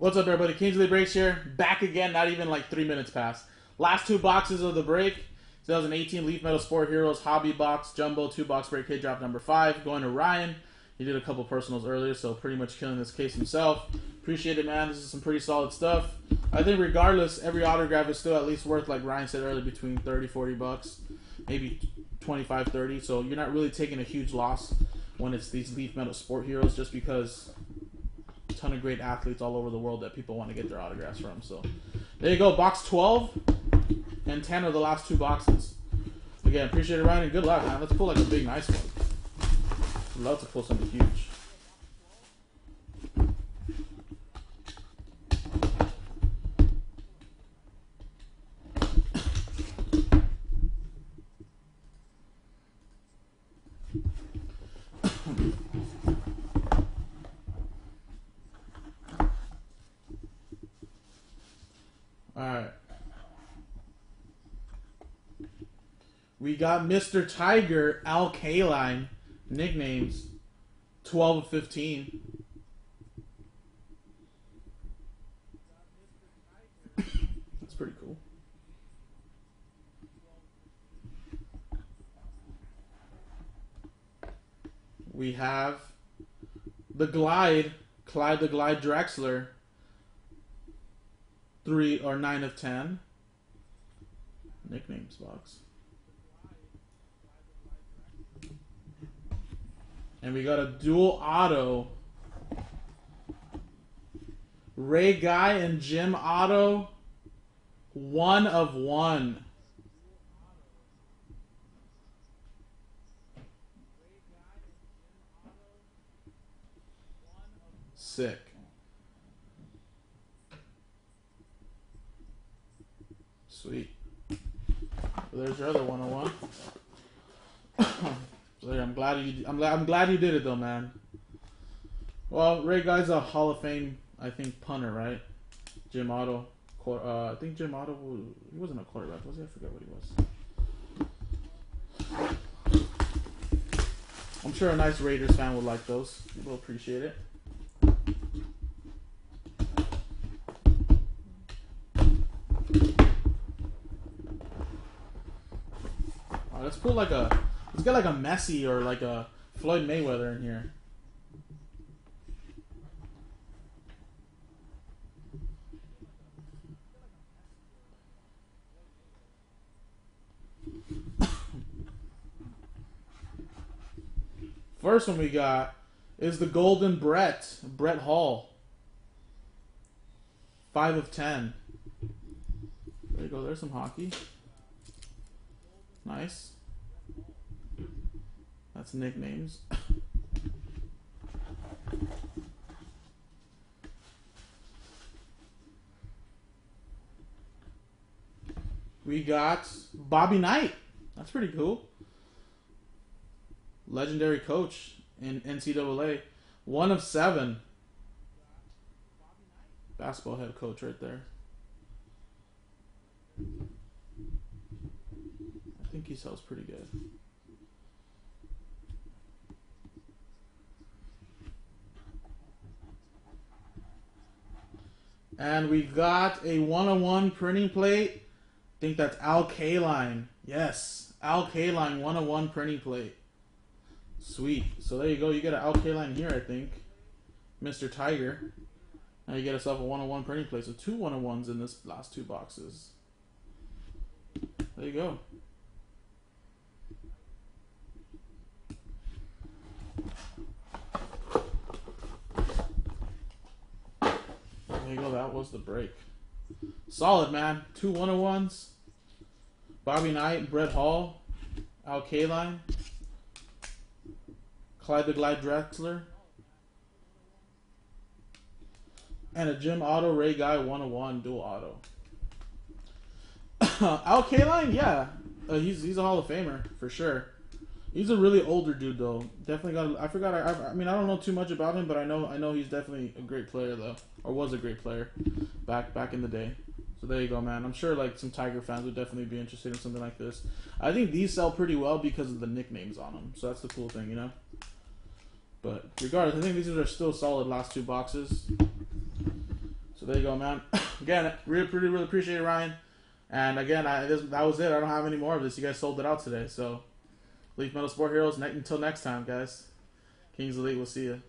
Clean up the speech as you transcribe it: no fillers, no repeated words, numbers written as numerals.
What's up, everybody? Kingsley Breaks here. Back again, not even like 3 minutes past. Last two boxes of the break. 2018 Leaf Metal Sport Heroes Hobby Box Jumbo 2-box break hit drop number 5. Going to Ryan. He did a couple personals earlier, so pretty much killing this case himself. Appreciate it, man. This is some pretty solid stuff. I think regardless, every autograph is still at least worth, like Ryan said earlier, between 30, 40 bucks. Maybe 25, 30. So you're not really taking a huge loss when it's these Leaf Metal Sport Heroes, just because ton of great athletes all over the world that people want to get their autographs from. So there you go, box 12 and 10 are the last two boxes. Again, appreciate it, Ryan, and good luck, man. Let's pull like a big, nice one. I'd love to pull something huge. Alright. We got Mr. Tiger, Al Kaline, nicknames, 12 of 15. That's pretty cool. We have the Glide, Clyde the Glide Drexler, 3 or 9 of 10. Nicknames box. And we got a dual auto. Ray Guy and Jim Otto, 1 of 1. Sick. Sweet. So there's your other 101. So yeah, I'm glad you did it though, man. Well, Ray Guy's a Hall of Fame, I think, punter, right? Jim Otto. I think Jim Otto, he wasn't a quarterback, was he? I forget what he was. I'm sure a nice Raiders fan would like those. We'll appreciate it. Let's put like a, let's get like a Messi or like a Floyd Mayweather in here. First one we got is the Golden Brett Hall, 5 of 10. There you go. There's some hockey. Nice. That's nicknames. We got Bobby Knight. That's pretty cool. Legendary coach in NCAA. 1 of 7. Basketball head coach right there. I think he sells pretty good. And we got a 101 printing plate. I think that's Al Kaline. Yes, Al Kaline 101 printing plate. Sweet. So there you go. You get an Al Kaline here, I think. Mr. Tiger. Now you get yourself a 101 printing plate. So 2 101s in this last 2 boxes. There you go. There you go, that was the break. Solid, man. 2 101s. Bobby Knight, Brett Hall, Al Kaline, Clyde the Glide Drexler, and a Jim Otto, Ray Guy 101 dual auto. Al Kaline, yeah. He's a Hall of Famer, for sure. He's a really older dude, though. Definitely got. I forgot. I mean, I don't know too much about him, but I know he's definitely a great player, though, or was a great player back in the day. So there you go, man. I'm sure like some Tiger fans would definitely be interested in something like this. I think these sell pretty well because of the nicknames on them. So that's the cool thing, you know. But regardless, I think these are still solid last 2 boxes. there you go, man. Again, really appreciate it, Ryan. And again, that was it. I don't have any more of this. You guys sold it out today. So, Leaf Metal Sport Heroes, until next time, guys. Kings Elite, we'll see you.